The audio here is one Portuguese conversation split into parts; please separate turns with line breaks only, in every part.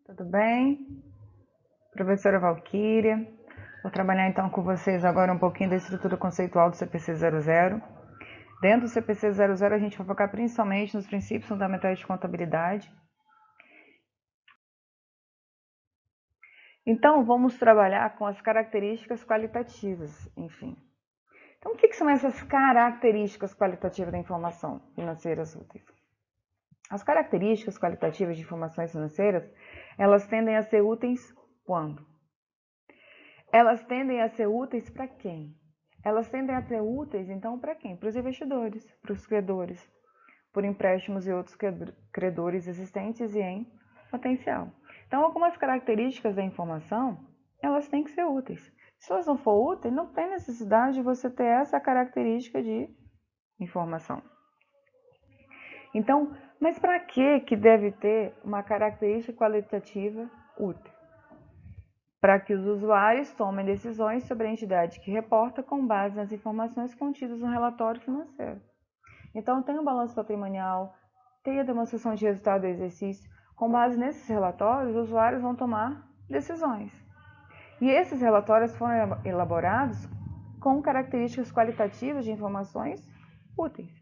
Tudo bem? Professora Valquíria. Vou trabalhar então com vocês agora um pouquinho da estrutura conceitual do CPC 00. Dentro do CPC 00 a gente vai focar principalmente nos princípios fundamentais de contabilidade. Então vamos trabalhar com as características qualitativas, enfim. Então o que são essas características qualitativas da informação financeiras úteis? As características qualitativas de informações financeiras, elas tendem a ser úteis quando? Elas tendem a ser úteis para quem? Elas tendem a ser úteis, então, para quem? Para os investidores, para os credores, por empréstimos e outros credores existentes e em potencial. Então, algumas características da informação, elas têm que ser úteis. Se elas não for úteis, não tem necessidade de você ter essa característica de informação. Então, mas para que deve ter uma característica qualitativa útil? Para que os usuários tomem decisões sobre a entidade que reporta com base nas informações contidas no relatório financeiro. Então, tem o balanço patrimonial, tem a demonstração de resultado do exercício. Com base nesses relatórios, os usuários vão tomar decisões. E esses relatórios foram elaborados com características qualitativas de informações úteis.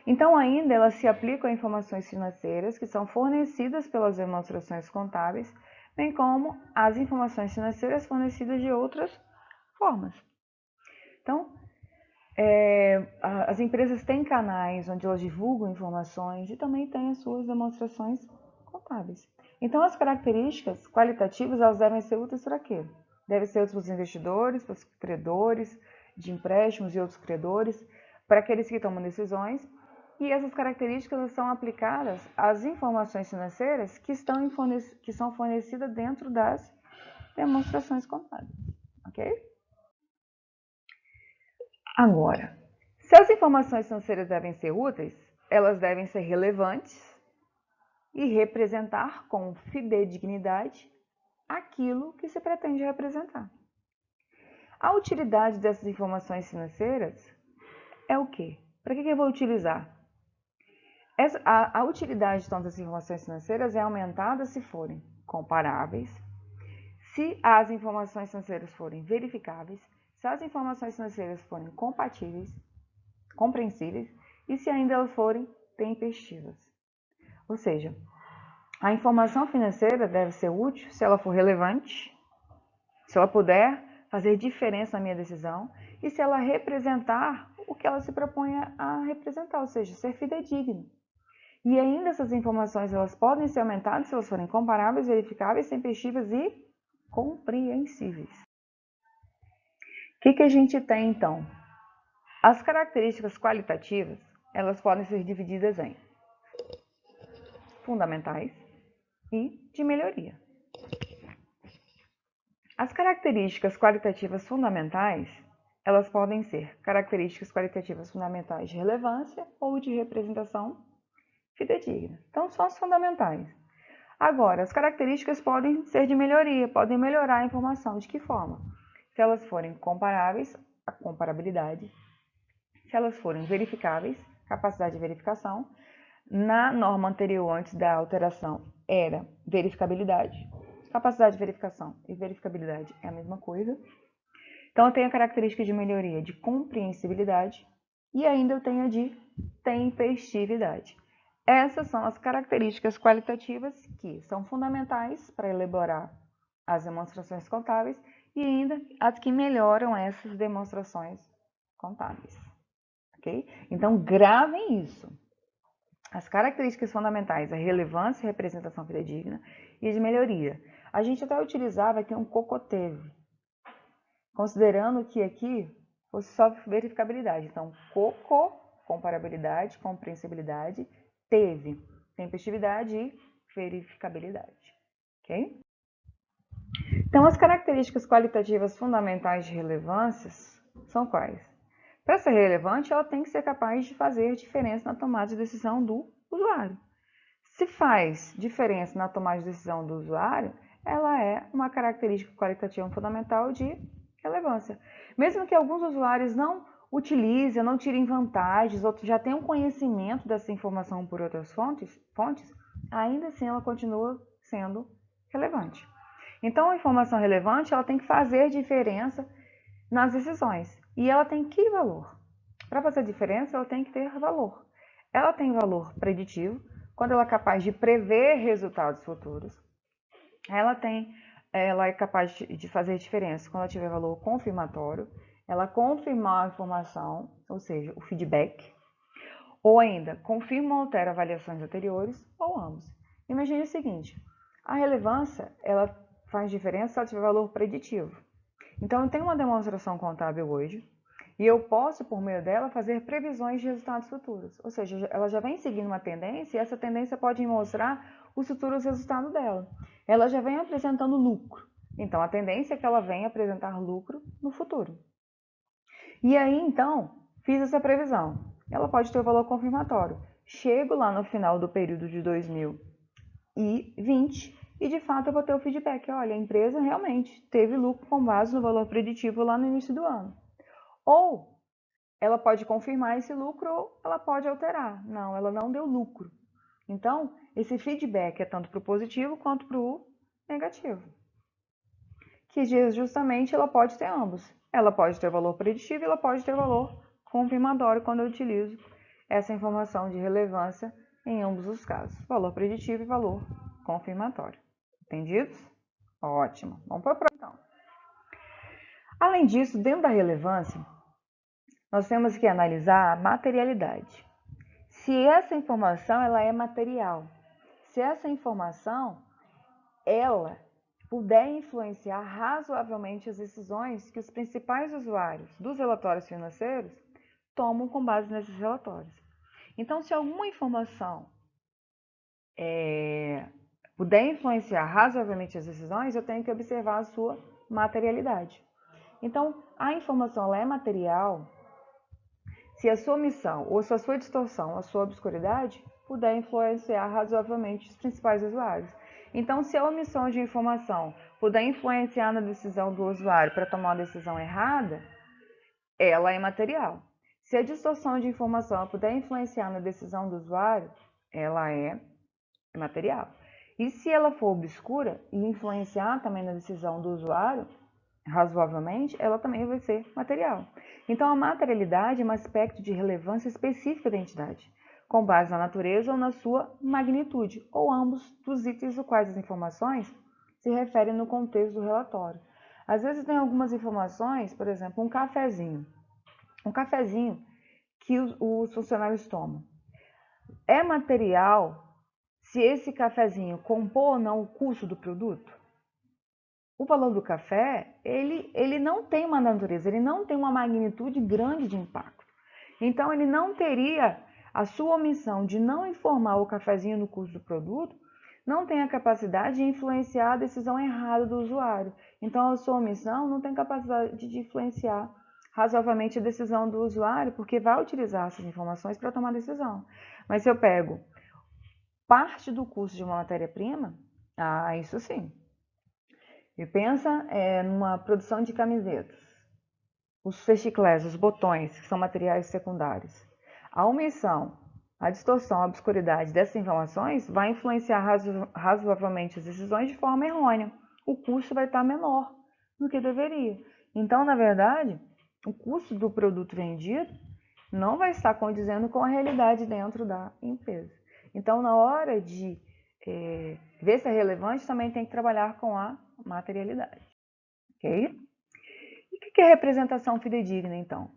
Então, ainda elas se aplicam a informações financeiras que são fornecidas pelas demonstrações contábeis, bem como as informações financeiras fornecidas de outras formas. Então, as empresas têm canais onde elas divulgam informações e também têm as suas demonstrações contábeis. Então, as características qualitativas, elas devem ser úteis para quê? Devem ser úteis para os investidores, para os credores de empréstimos e outros credores, para aqueles que tomam decisões. E essas características são aplicadas às informações financeiras que são fornecidas dentro das demonstrações contábeis, ok? Agora, se as informações financeiras devem ser úteis, elas devem ser relevantes e representar com fidedignidade aquilo que se pretende representar. A utilidade dessas informações financeiras é o quê? Para que eu vou utilizar? A utilidade então, das informações financeiras é aumentada se forem comparáveis, se as informações financeiras forem verificáveis, se as informações financeiras forem compatíveis, compreensíveis e se ainda elas forem tempestivas. Ou seja, a informação financeira deve ser útil se ela for relevante, se ela puder fazer diferença na minha decisão e se ela representar o que ela se propõe a representar, ou seja, ser fidedigna. E ainda essas informações elas podem ser aumentadas se elas forem comparáveis, verificáveis, tempestivas e compreensíveis. O que a gente tem então? As características qualitativas, elas podem ser divididas em fundamentais e de melhoria. As características qualitativas fundamentais, elas podem ser características qualitativas fundamentais de relevância ou de representação fidedigna. Então, são as fundamentais. Agora, as características podem ser de melhoria, podem melhorar a informação. De que forma? Se elas forem comparáveis, a comparabilidade. Se elas forem verificáveis, capacidade de verificação. Na norma anterior, antes da alteração, era verificabilidade. Capacidade de verificação e verificabilidade é a mesma coisa. Então, eu tenho a característica de melhoria de compreensibilidade e ainda eu tenho a de tempestividade. Essas são as características qualitativas que são fundamentais para elaborar as demonstrações contábeis e ainda as que melhoram essas demonstrações contábeis. Ok? Então, gravem isso. As características fundamentais, a relevância e representação fidedigna e de melhoria. A gente até utilizava aqui um COCOTEV, considerando que aqui fosse só verificabilidade. Então, COCO, comparabilidade, compreensibilidade, teve tempestividade e verificabilidade, ok? Então, as características qualitativas fundamentais de relevâncias são quais? Para ser relevante, ela tem que ser capaz de fazer diferença na tomada de decisão do usuário. Se faz diferença na tomada de decisão do usuário, ela é uma característica qualitativa fundamental de relevância. Mesmo que alguns usuários não utilizem, não tirem vantagens, outros já tenham conhecimento dessa informação por outras fontes, ainda assim ela continua sendo relevante. Então, a informação relevante ela tem que fazer diferença nas decisões. E ela tem que valor? Para fazer diferença, ela tem que ter valor. Ela tem valor preditivo, quando ela é capaz de prever resultados futuros. Ela é capaz de fazer diferença quando ela tiver valor confirmatório, ela confirmar a informação, ou seja, o feedback, ou ainda confirma ou altera avaliações anteriores, ou ambos. Imagine o seguinte, a relevância ela faz diferença se ela tiver valor preditivo. Então, eu tenho uma demonstração contábil hoje, e eu posso, por meio dela, fazer previsões de resultados futuros. Ou seja, ela já vem seguindo uma tendência e essa tendência pode mostrar os futuros resultados dela. Ela já vem apresentando lucro. Então, a tendência é que ela venha apresentar lucro no futuro. E aí, então, fiz essa previsão. Ela pode ter o valor confirmatório. Chego lá no final do período de 2020 e, de fato, eu vou ter o feedback. Olha, a empresa realmente teve lucro com base no valor preditivo lá no início do ano. Ou ela pode confirmar esse lucro ou ela pode alterar. Não, ela não deu lucro. Então, esse feedback é tanto para o positivo quanto para o negativo. Que justamente ela pode ter ambos. Ela pode ter valor preditivo e ela pode ter valor confirmatório quando eu utilizo essa informação de relevância em ambos os casos. Valor preditivo e valor confirmatório. Entendidos? Ótimo. Vamos para a próxima então. Além disso, dentro da relevância, nós temos que analisar a materialidade. Se essa informação ela é material, se essa informação ela puder influenciar razoavelmente as decisões que os principais usuários dos relatórios financeiros tomam com base nesses relatórios. Então, se alguma informação puder influenciar razoavelmente as decisões, eu tenho que observar a sua materialidade. Então, a informação ela é material se a sua omissão ou se a sua distorção, a sua obscuridade, puder influenciar razoavelmente os principais usuários. Então, se a omissão de informação puder influenciar na decisão do usuário para tomar uma decisão errada, ela é material. Se a distorção de informação puder influenciar na decisão do usuário, ela é material. E se ela for obscura e influenciar também na decisão do usuário, razoavelmente, ela também vai ser material. Então, a materialidade é um aspecto de relevância específica da entidade, com base na natureza ou na sua magnitude, ou ambos dos itens aos quais as informações se referem no contexto do relatório. Às vezes tem algumas informações, por exemplo, um cafezinho que os funcionários tomam. É material se esse cafezinho compor ou não o custo do produto? O valor do café, ele não tem uma natureza, ele não tem uma magnitude grande de impacto. Então, ele não teria a sua omissão de não informar o cafezinho no custo do produto, não tem a capacidade de influenciar a decisão errada do usuário. Então, a sua omissão não tem capacidade de influenciar razoavelmente a decisão do usuário, porque vai utilizar essas informações para tomar decisão. Mas se eu pego parte do custo de uma matéria-prima, isso sim. E pensa numa produção de camisetas. Os fasciclés, os botões, que são materiais secundários. A omissão, a distorção, a obscuridade dessas informações vai influenciar razoavelmente as decisões de forma errônea. O custo vai estar menor do que deveria. Então, na verdade, o custo do produto vendido não vai estar condizendo com a realidade dentro da empresa. Então, na hora de ver se é relevante, também tem que trabalhar com a materialidade. Ok? E o que é representação fidedigna, então?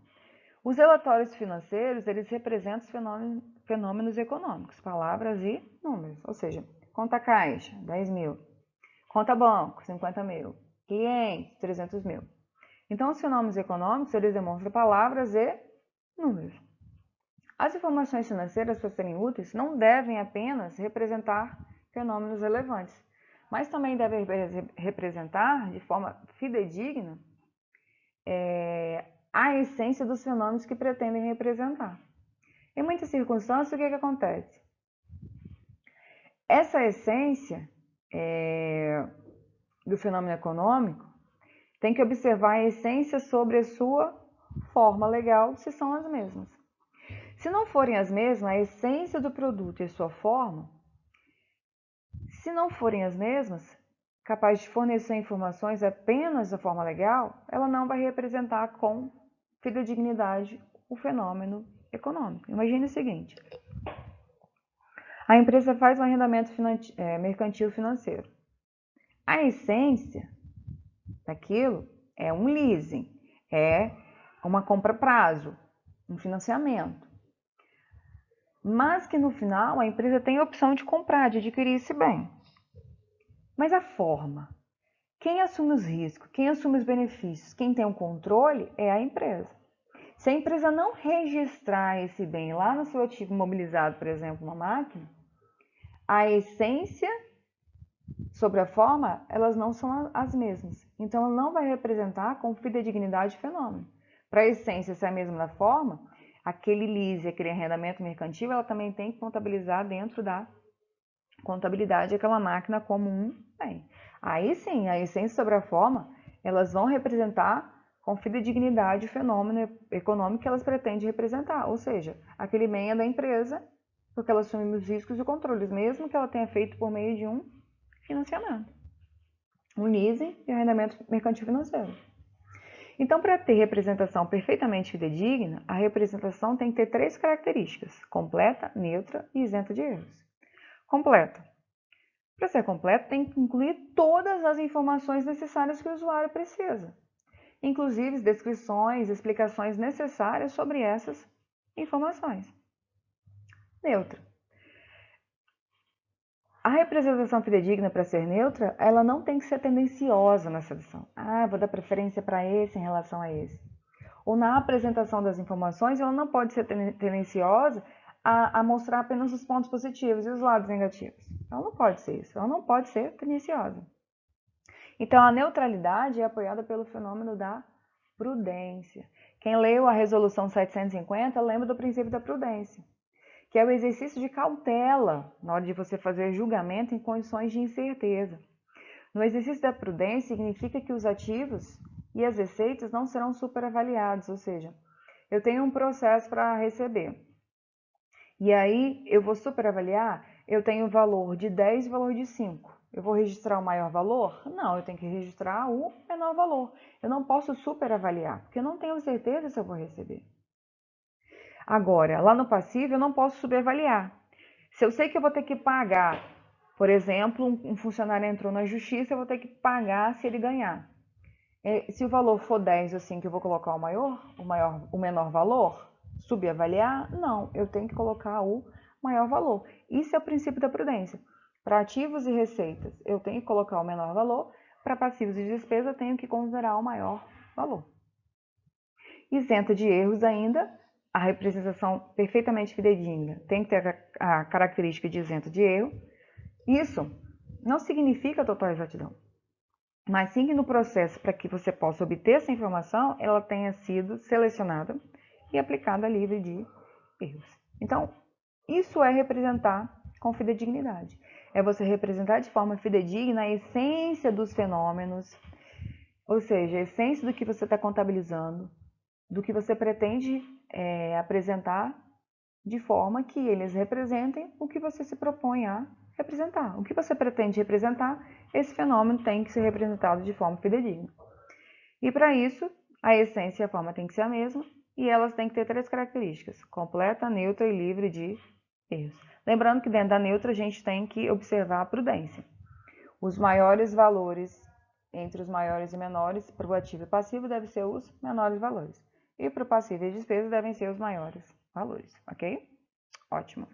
Os relatórios financeiros, eles representam fenômenos econômicos, palavras e números. Ou seja, conta caixa, 10 mil. Conta banco, 50 mil. Clientes, 300 mil. Então, os fenômenos econômicos, eles demonstram palavras e números. As informações financeiras, para serem úteis, não devem apenas representar fenômenos relevantes, mas também devem representar, de forma fidedigna, a essência dos fenômenos que pretendem representar. Em muitas circunstâncias, o que acontece? Essa essência do fenômeno econômico tem que observar a essência sobre a sua forma legal, se são as mesmas. Se não forem as mesmas, a essência do produto e a sua forma, se Se não forem as mesmas, capaz de fornecer informações apenas da forma legal, ela não vai representar com fidedignidade o fenômeno econômico. Imagine o seguinte: a empresa faz um arrendamento mercantil financeiro. A essência daquilo é um leasing, é uma compra a prazo, um financiamento. Mas que no final a empresa tem a opção de comprar, de adquirir esse bem. Mas a forma, quem assume os riscos, quem assume os benefícios, quem tem o controle é a empresa. Se a empresa não registrar esse bem lá no seu ativo imobilizado, por exemplo, uma máquina, a essência sobre a forma, elas não são as mesmas. Então, ela não vai representar com fidedignidade o fenômeno. Para a essência ser a mesma da forma, aquele lease, aquele arrendamento mercantil, ela também tem que contabilizar dentro da contabilidade aquela máquina como um bem. Aí sim, a essência sobre a forma, elas vão representar com fidedignidade o fenômeno econômico que elas pretendem representar. Ou seja, aquele bem é da empresa, porque ela assume os riscos e controles, mesmo que ela tenha feito por meio de um financiamento, um leasing e arrendamento mercantil financeiro. Então, para ter representação perfeitamente fidedigna, a representação tem que ter 3 características: completa, neutra e isenta de erros. Completa. Para ser completa, tem que incluir todas as informações necessárias que o usuário precisa, inclusive descrições, explicações necessárias sobre essas informações. Neutra. A representação fidedigna, para ser neutra, ela não tem que ser tendenciosa na seleção. Vou dar preferência para esse em relação a esse. Ou na apresentação das informações, ela não pode ser tendenciosa a mostrar apenas os pontos positivos e os lados negativos. Ela não pode ser isso, ela não pode ser tendenciosa. Então, a neutralidade é apoiada pelo fenômeno da prudência. Quem leu a Resolução 750 lembra do princípio da prudência, que é o exercício de cautela na hora de você fazer julgamento em condições de incerteza. No exercício da prudência, significa que os ativos e as receitas não serão superavaliados, ou seja, eu tenho um processo para receber. E aí, eu vou superavaliar, eu tenho o valor de 10 e o valor de 5. Eu vou registrar o maior valor? Não, eu tenho que registrar o menor valor. Eu não posso superavaliar, porque eu não tenho certeza se eu vou receber. Agora, lá no passivo, eu não posso subavaliar. Se eu sei que eu vou ter que pagar, por exemplo, um funcionário entrou na justiça, eu vou ter que pagar se ele ganhar. Se o valor for 10 ou 5, eu vou colocar o menor valor? Subavaliar? Não, eu tenho que colocar o maior valor. Isso é o princípio da prudência. Para ativos e receitas, eu tenho que colocar o menor valor. Para passivos e despesas, eu tenho que considerar o maior valor. Isenta de erros ainda, a representação perfeitamente fidedigna tem que ter a característica de isenta de erro. Isso não significa total exatidão, mas sim que no processo para que você possa obter essa informação, ela tenha sido selecionada e aplicada livre de erros. Então, isso é representar com fidedignidade. É você representar de forma fidedigna a essência dos fenômenos, ou seja, a essência do que você está contabilizando, do que você pretende apresentar, de forma que eles representem o que você se propõe a representar. O que você pretende representar, esse fenômeno tem que ser representado de forma fidedigna. E para isso, a essência e a forma tem que ser a mesma, e elas têm que ter 3 características: completa, neutra e livre de erros. Lembrando que dentro da neutra a gente tem que observar a prudência. Os maiores valores entre os maiores e menores para o ativo e passivo devem ser os menores valores. E para o passivo e despesa devem ser os maiores valores, ok? Ótimo.